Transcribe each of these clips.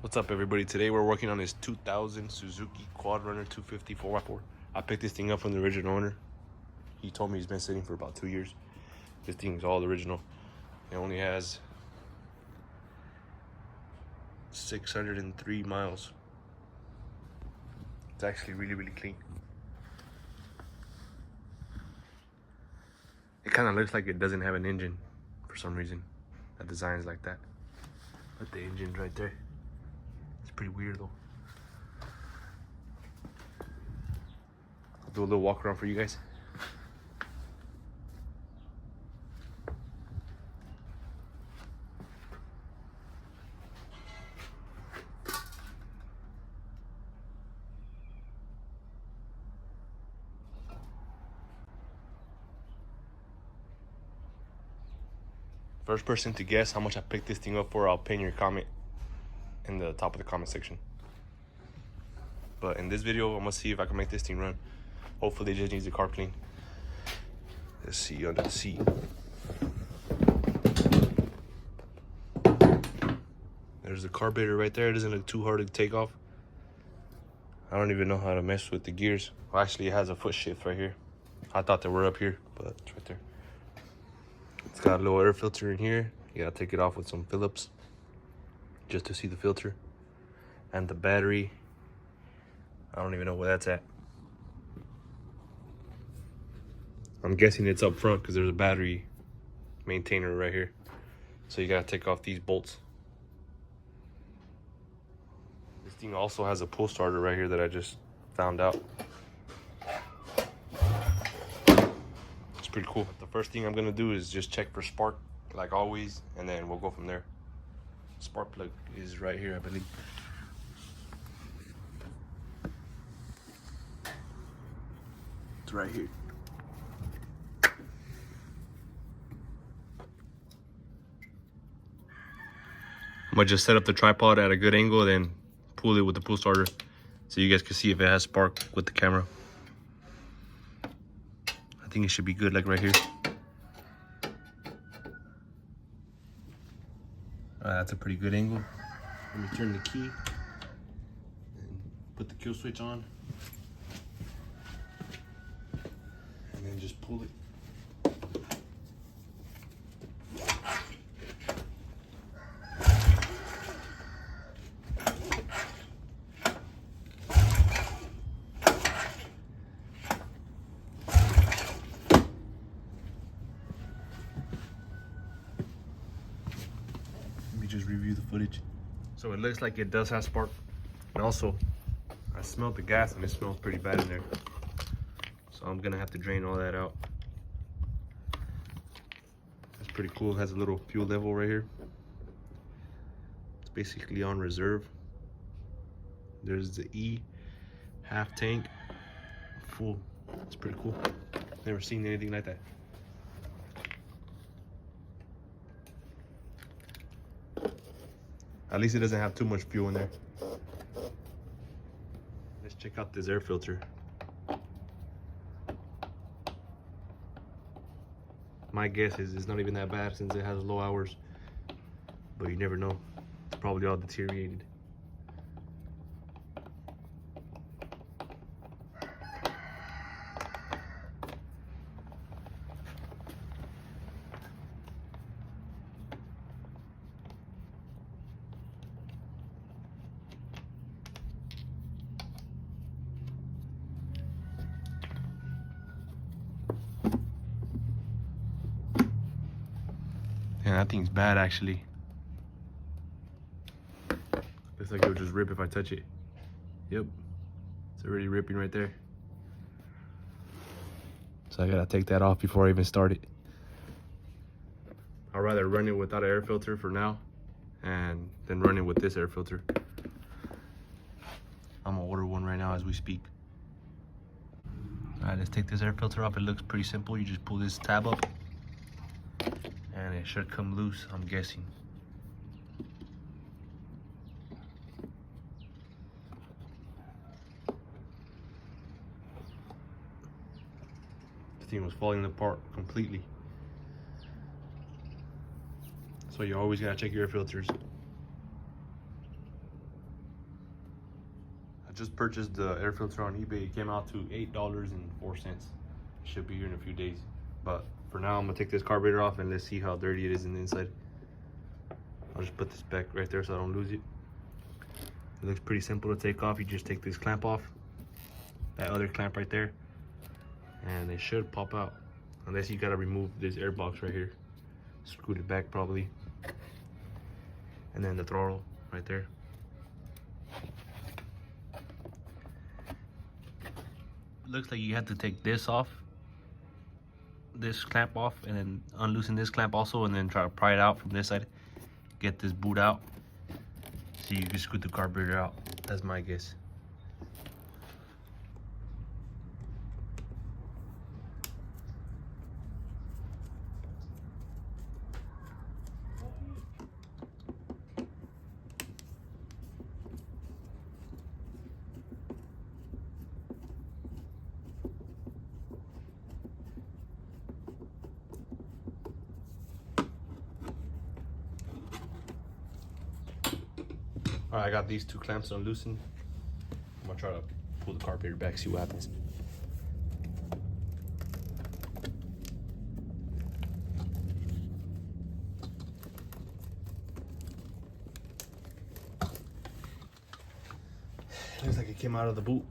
What's up, everybody? Today we're working on this 2000 Suzuki Quadrunner 250 4x4. I picked this thing up from the original owner. He told me he's been sitting for about 2 years. This thing is all original. It only has 603 miles. It's actually really clean. It kind of looks like it doesn't have an engine for some reason. That design's like that. But the engine's right there. It's pretty weird though. I'll do a little walk around for you guys. First person to guess how much I picked this thing up for, I'll pin your comment in the top of the comment section. But in this video, I'm gonna see if I can make this thing run. Hopefully it just needs the car clean. Let's see under the seat. There's the carburetor right there. It doesn't look too hard to take off. I don't even know how to mess with the gears. Well, actually it has a foot shift right here. I thought they were up here, but it's right there. It's got a little air filter in here. You gotta take it off with some Phillips just to see the filter. And the battery, I don't even know where that's at. I'm guessing it's up front because there's a battery maintainer right here. So you gotta take off these bolts. This thing also has a pull starter right here that I just found out. It's pretty cool. The first thing I'm gonna do is just check for spark, like always, and then we'll go from there. Spark plug is right here, I believe. It's right here. I'm gonna just set up the tripod at a good angle, then pull it with the pull starter so you guys can see if it has spark with the camera. I think it should be good, like right here. That's a pretty good angle. Let me turn the key and put the kill switch on, and then just pull it. Just review the footage. So it looks like it does have spark, and also I smelled the gas and it smells pretty bad in there, so I'm gonna have to drain all that out. That's pretty cool. It has a little fuel level right here. It's basically on reserve. There's the E, half tank, full. It's pretty cool. Never seen anything like that. At least it doesn't have too much fuel in there. Let's check out this air filter. My guess is it's not even that bad since it has low hours, but you never know. It's probably all deteriorated. Yeah, that thing's bad actually. Looks like it'll just rip if I touch it. Yep, it's already ripping right there. So I gotta take that off before I even start it. I'd rather run it without an air filter for now, and then run it with this air filter. I'm gonna order one right now as we speak. All right, let's take this air filter off. It looks pretty simple. You just pull this tab up, and it should come loose, I'm guessing. This thing was falling apart completely. So you always gotta check your air filters. just purchased the air filter on eBay. It came out to $8.04. Should be here in a few days. But for now, I'm gonna take this carburetor off and let's see how dirty it is in the inside. I'll just put this back right there so I don't lose it. It looks pretty simple to take off. You just take this clamp off, that other clamp right there, and it should pop out. Unless you gotta remove this air box right here. Screw it back probably. And then the throttle right there. Looks like you have to take this off, this clamp off, and then unloosen this clamp also, and then try to pry it out from this side. Get this boot out so you can screw the carburetor out. That's my guess. All right, I got these two clamps unloosened. I'm gonna try to pull the carburetor back, see what happens. Looks like it came out of the boot.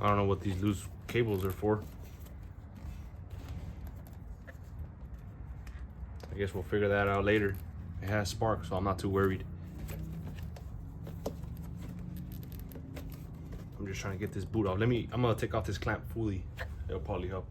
I don't know what these loose cables are for. I guess we'll figure that out later. It has spark, so I'm not too worried. I'm just trying to get this boot off. I'm gonna take off this clamp fully. It'll probably help.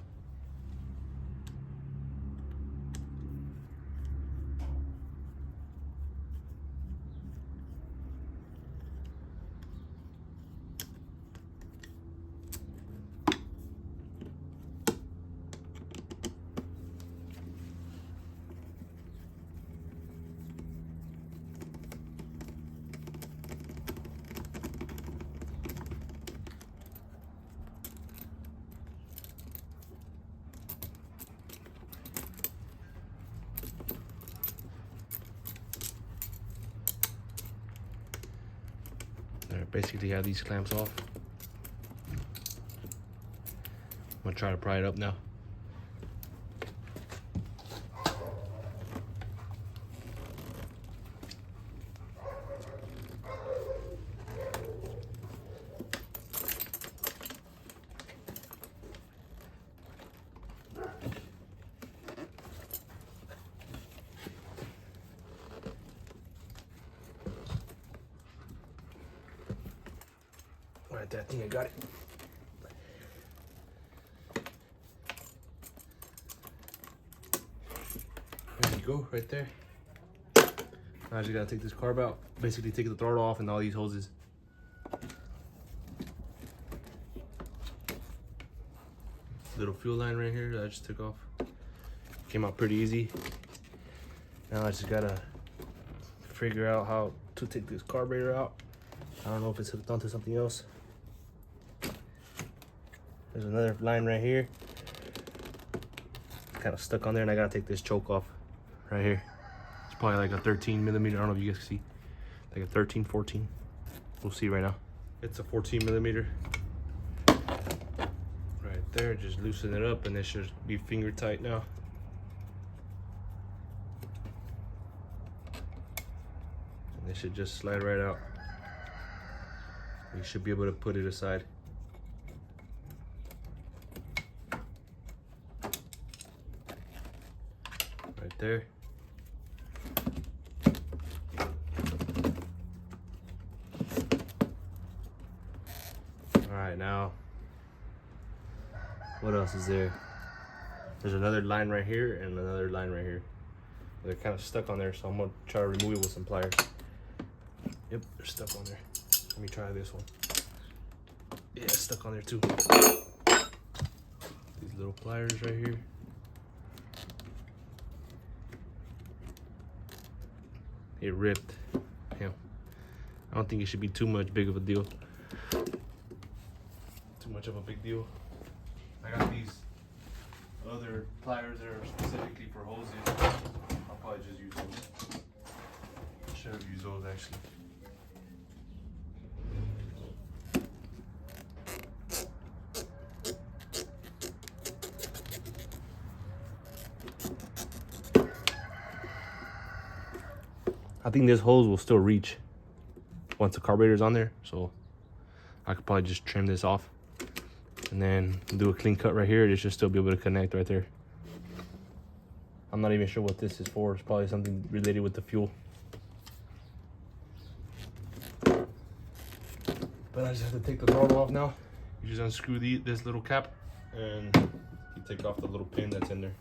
Basically have these clamps off. I'm gonna try to pry it up now. Alright, that thing, I got it. There you go, right there. Now I just gotta take this carb out. Basically take the throttle off and all these hoses. Little fuel line right here that I just took off. Came out pretty easy. Now I just gotta figure out how to take this carburetor out. I don't know if it's hooked onto something else. There's another line right here. It's kind of stuck on there, and I gotta take this choke off right here. It's probably like a 13 millimeter. I don't know if you guys can see. Like a 13, 14. We'll see right now. It's a 14 millimeter. Right there, just loosen it up, and it should be finger tight now. And it should just slide right out. You should be able to put it aside. Right there. Alright, now, what else is there? There's another line right here and another line right here. They're kind of stuck on there, so I'm gonna try to remove it with some pliers. Yep, they're stuck on there. Let me try this one. Yeah, it's stuck on there too. These little pliers right here. it ripped. Yeah, I don't think it should be too big of a deal. Too much of a big deal. I got these other pliers that are specifically for hoses. I'll probably just use those. Should have used those actually. I think this hose will still reach once the carburetor's on there, so I could probably just trim this off and then do a clean cut right here. It should still be able to connect right there. I'm not even sure what this is for. It's probably something related with the fuel. But I just have to take the throttle off now. You just unscrew this little cap and you take off the little pin that's in there.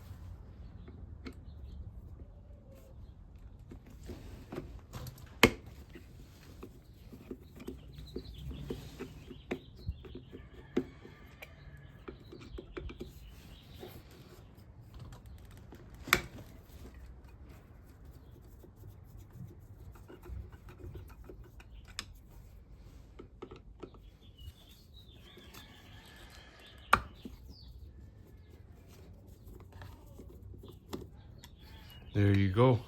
There you go.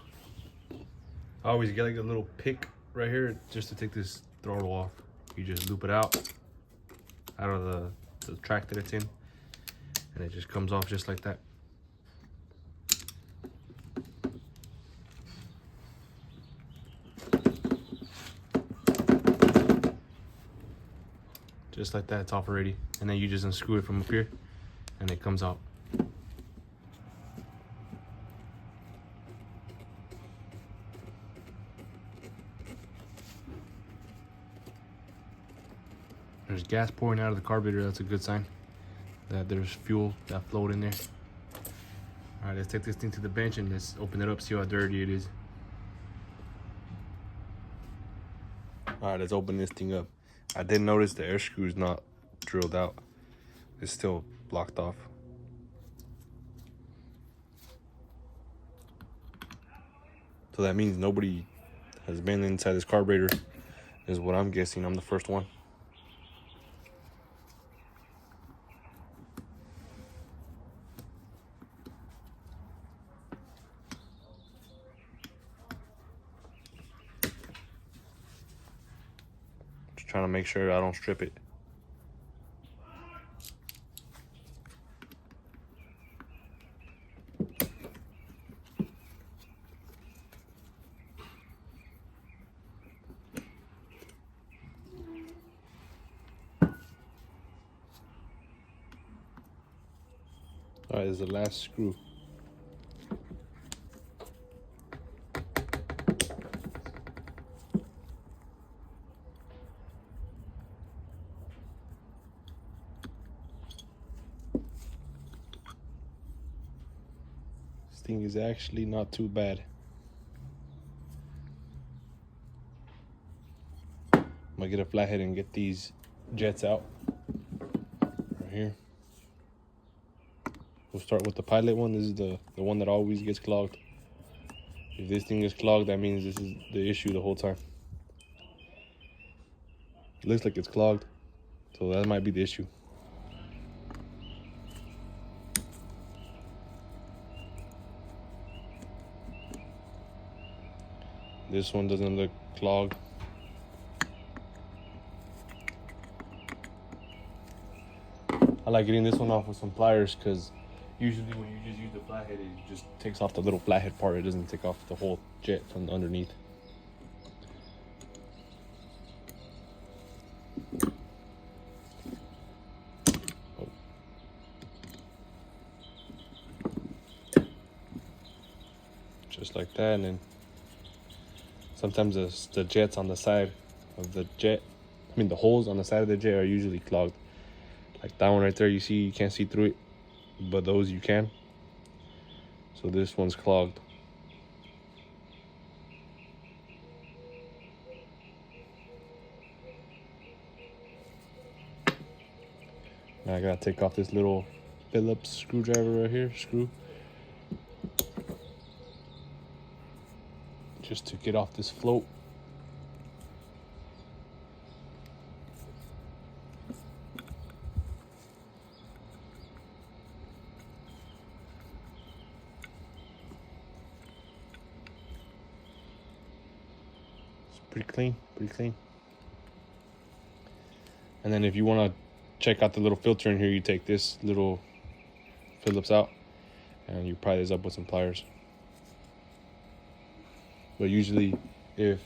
I always get like a little pick right here just to take this throttle off. You just loop it out of the track that it's in, and it just comes off just like that. Just like that, it's off already. And then you just unscrew it from up here and it comes out. There's gas pouring out of the carburetor. That's a good sign that there's fuel that flowed in there. All right, let's take this thing to the bench and let's open it up, see how dirty it is. All right, let's open this thing up. I did notice the air screw is not drilled out. It's still blocked off. So that means nobody has been inside this carburetor, is what I'm guessing. I'm the first one. Just trying to make sure I don't strip it. All right, this is the last screw. This thing is actually not too bad. I'm gonna get a flathead and get these jets out right here. We'll start with the pilot one. This is the one that always gets clogged. If this thing is clogged, that means this is the issue the whole time. It looks like it's clogged, so that might be the issue. This one doesn't look clogged. I like getting this one off with some pliers because usually when you just use the flathead, it just takes off the little flathead part. It doesn't take off the whole jet from underneath. Oh. Just like that, and then sometimes the jets on the side of the jet, the holes on the side of the jet are usually clogged. Like that one right there, you can't see through it, but those you can. So this one's clogged. Now I gotta take off this little Phillips screwdriver right here, screw. just to get off this float. It's pretty clean, pretty clean. And then if you want to check out the little filter in here, you take this little Phillips out and you pry this up with some pliers. But usually if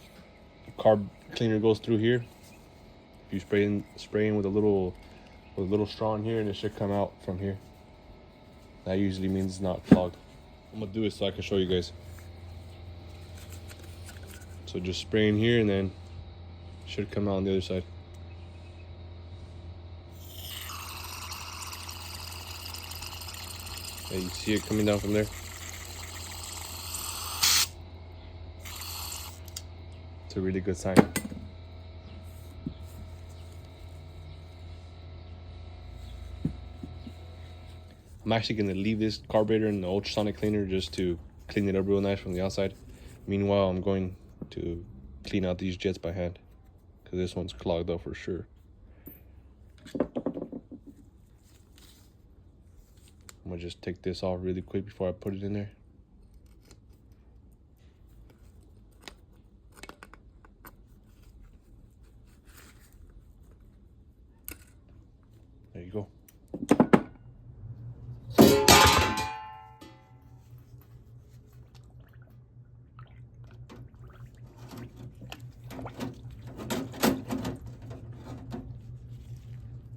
carb cleaner goes through here, if you spray in with a little straw in here, and it should come out from here. That usually means it's not clogged. I'm gonna do it so I can show you guys. So just spray in here and then it should come out on the other side. Yeah, you see it coming down from there? It's a really good sign. I'm actually gonna leave this carburetor in the ultrasonic cleaner just to clean it up real nice from the outside. Meanwhile, I'm going to clean out these jets by hand because this one's clogged up for sure. I'm gonna just take this off really quick before I put it in there. There you go.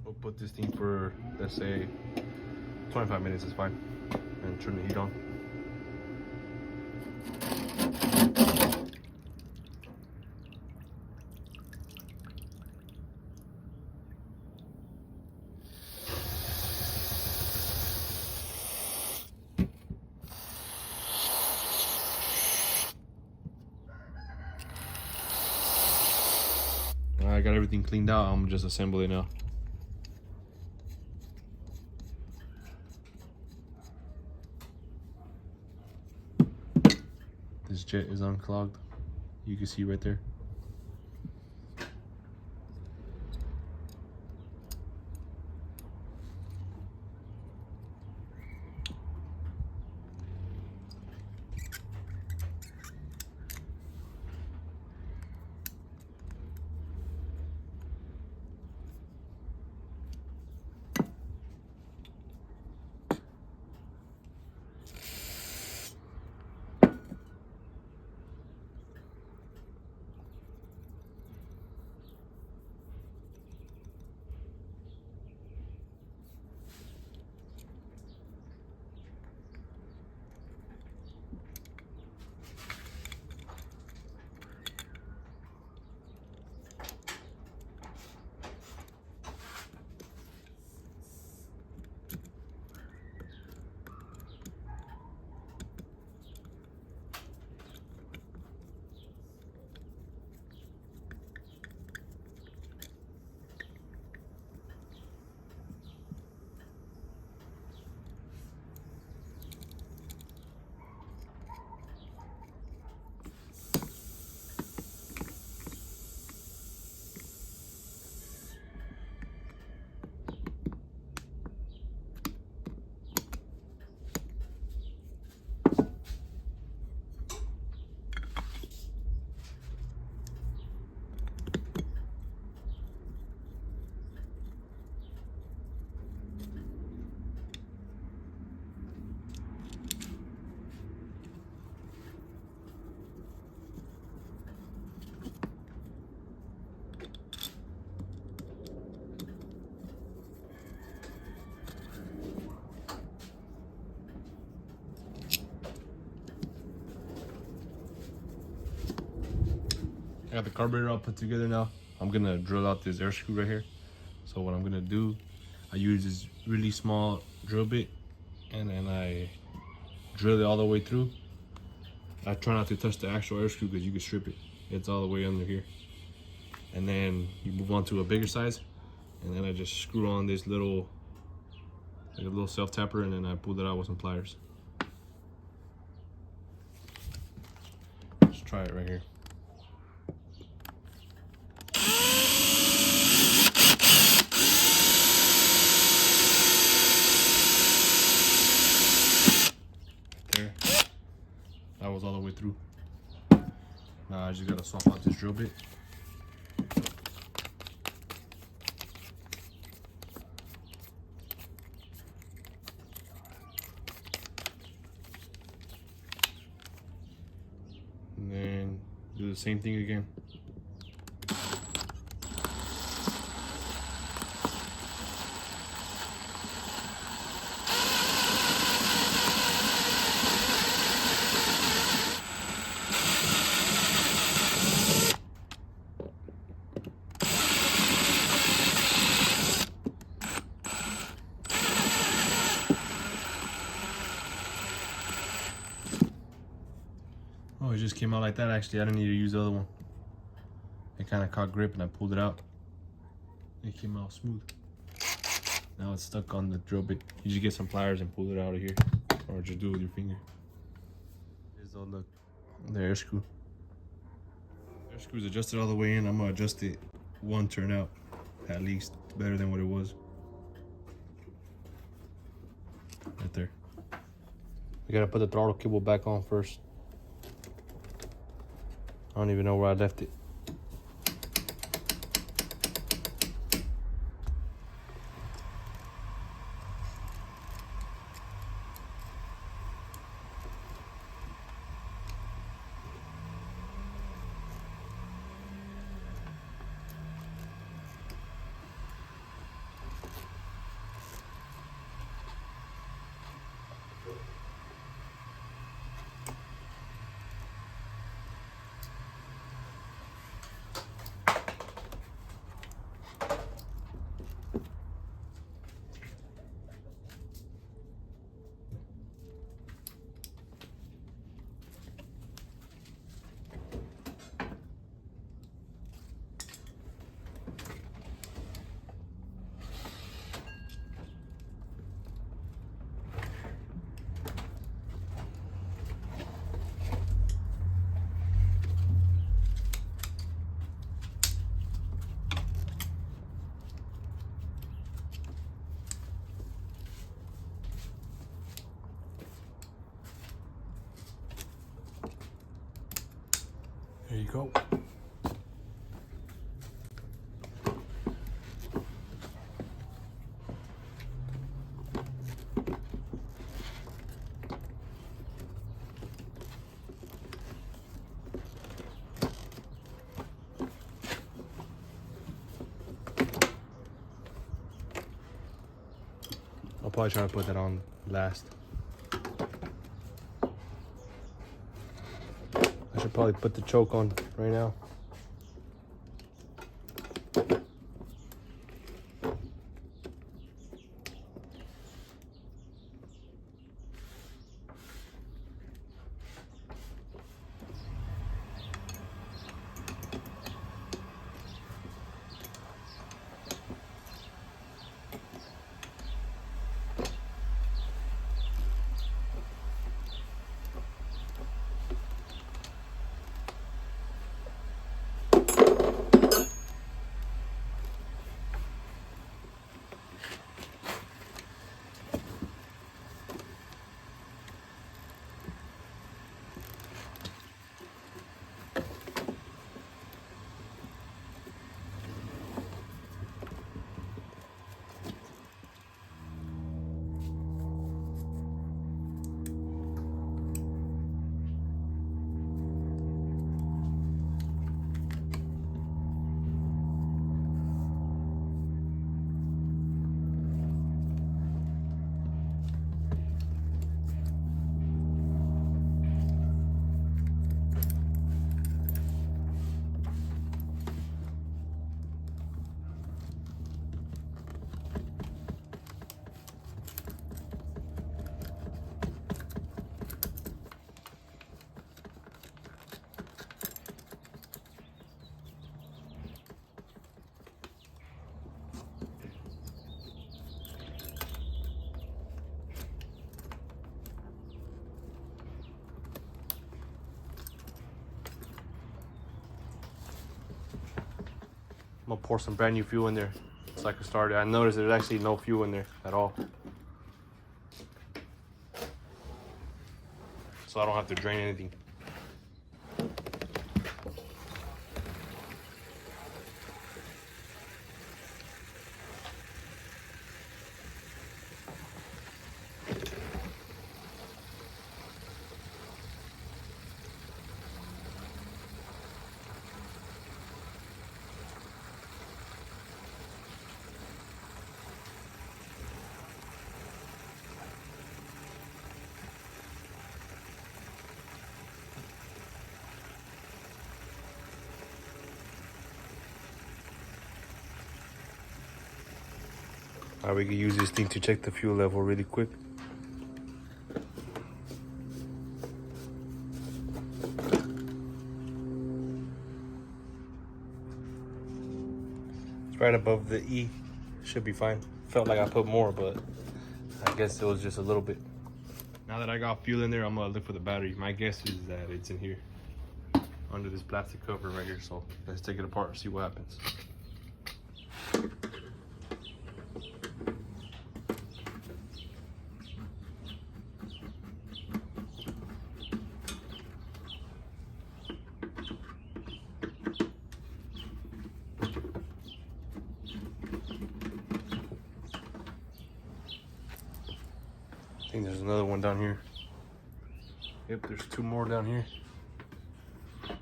We'll put this thing for, let's say, 25 minutes is fine, and turn the heat on. I got everything cleaned out. I'm just assembling it now. This jet is unclogged. You can see right there. I got the carburetor all put together now. I'm gonna drill out this air screw right here. So what I'm gonna do, I use this really small drill bit and then I drill it all the way through. I try not to touch the actual air screw because you can strip it. It's all the way under here. And then you move on to a bigger size, and then I just screw on this little, like a little self tapper, and then I pull it out with some pliers. Just try it right here. There. That was all the way through. Now I just gotta swap out this drill bit. And then do the same thing again. Oh, it just came out like that. Actually, I didn't need to use the other one. It kind of caught grip and I pulled it out. It came out smooth. Now it's stuck on the drill bit. You just get some pliers and pull it out of here, or just do it with your finger. Here's all the air screw. Air screw's adjusted all the way in. I'm gonna adjust it one turn out, at least. It's better than what it was. Right there. We gotta put the throttle cable back on first. I don't even know where I left it. There you go. I'll probably try to put that on last. I should probably put the choke on right now. gonna pour some brand new fuel in there so I can start it. I noticed there's actually no fuel in there at all, so I don't have to drain anything. Alright, we can use this thing to check the fuel level really quick. It's right above the E. Should be fine. Felt like I put more, but I guess it was just a little bit. Now that I got fuel in there, I'm gonna look for the battery. My guess is that it's in here, under this plastic cover right here. So let's take it apart and see what happens. I think there's another one down here. Yep, there's two more down here. I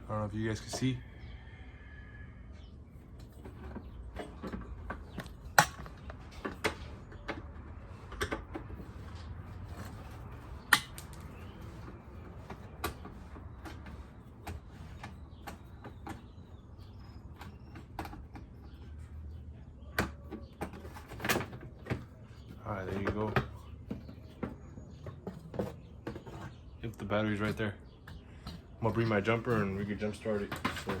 don't know if you guys can see. All right, there you go. Yep, the battery's right there. I'm gonna bring my jumper and we can jump start it so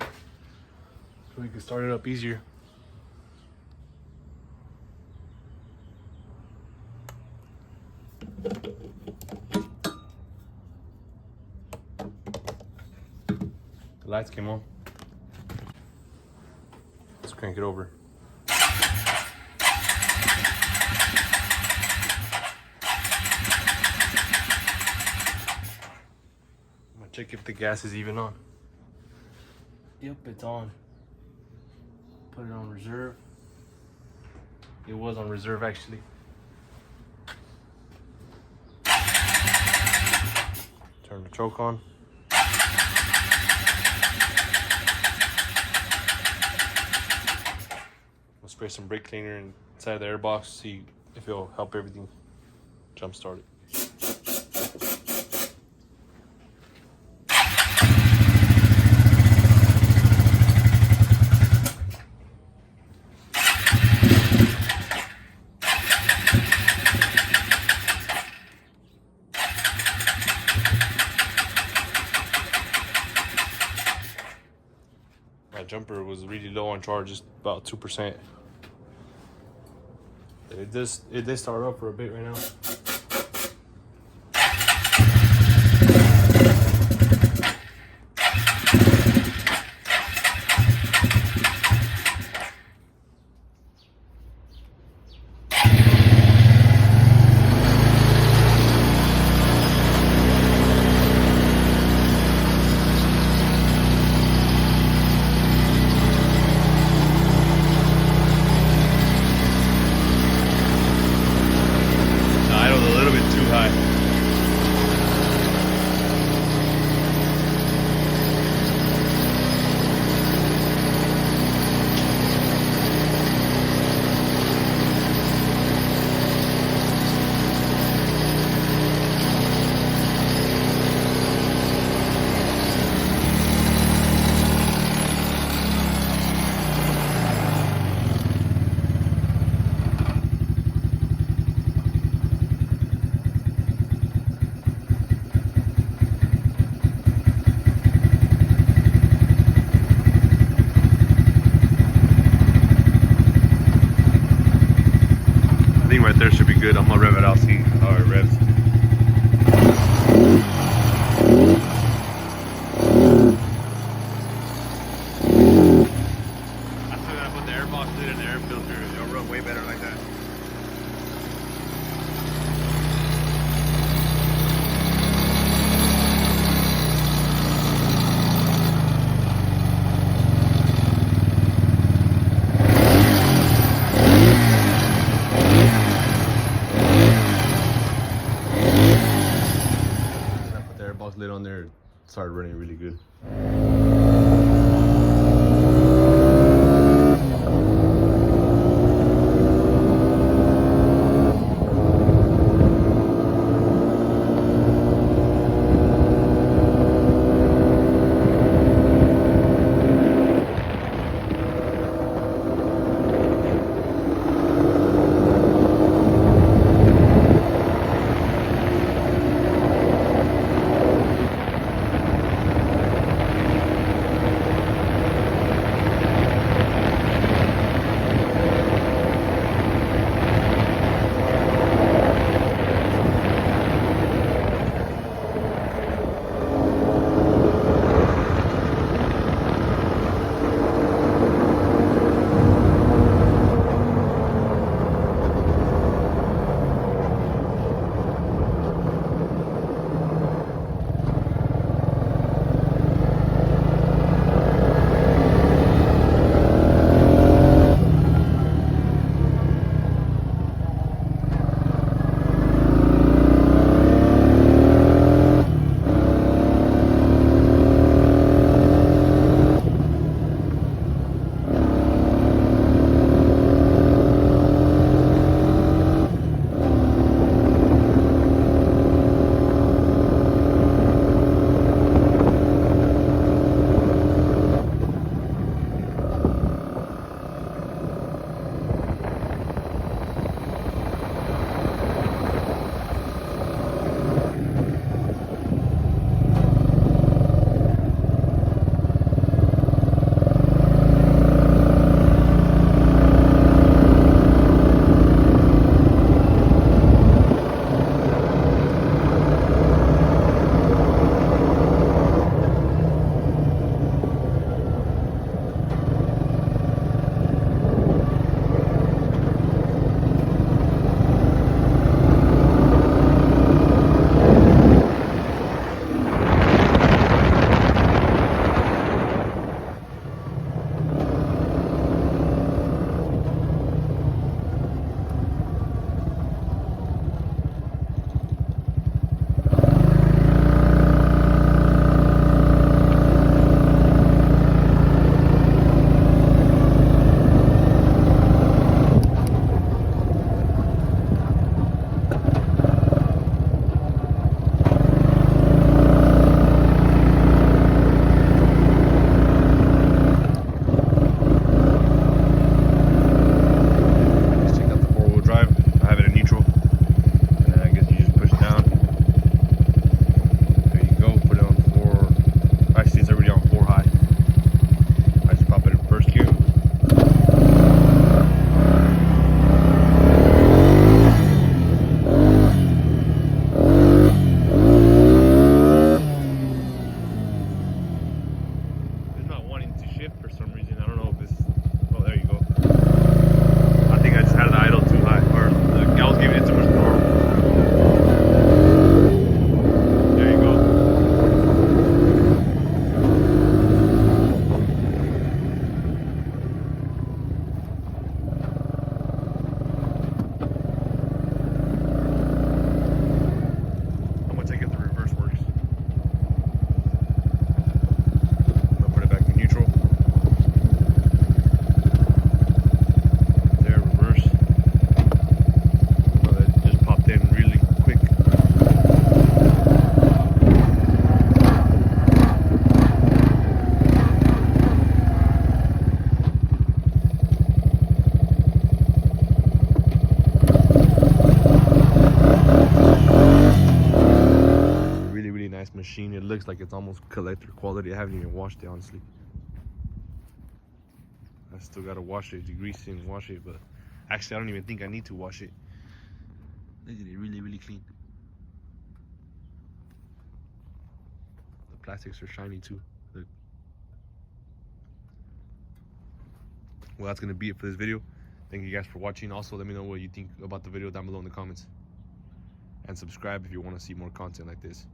we can start it up easier. The lights came on. Let's crank it over. Check if the gas is even on. Yep, it's on. Put it on reserve. It was on reserve actually. Turn the choke on. We'll spray some brake cleaner inside the airbox, see if it'll help everything jump start it. My jumper was really low on charge, just about 2%. It did start up for a bit right now. think right there should be good. I'm gonna rev it out, see how it revs. I still gotta put the air box lid and the air filter. It'll run way better like that. Lid on there, started running really good. Machine. It looks like it's almost collector quality. I haven't even washed it, honestly. I still gotta wash it, degrease it and wash it, but actually I don't even think I need to wash it. Look at it, really, really clean. The plastics are shiny too. Look. Well, that's gonna be it for this video. Thank you guys for watching. Also, let me know what you think about the video down below in the comments. And subscribe if you want to see more content like this.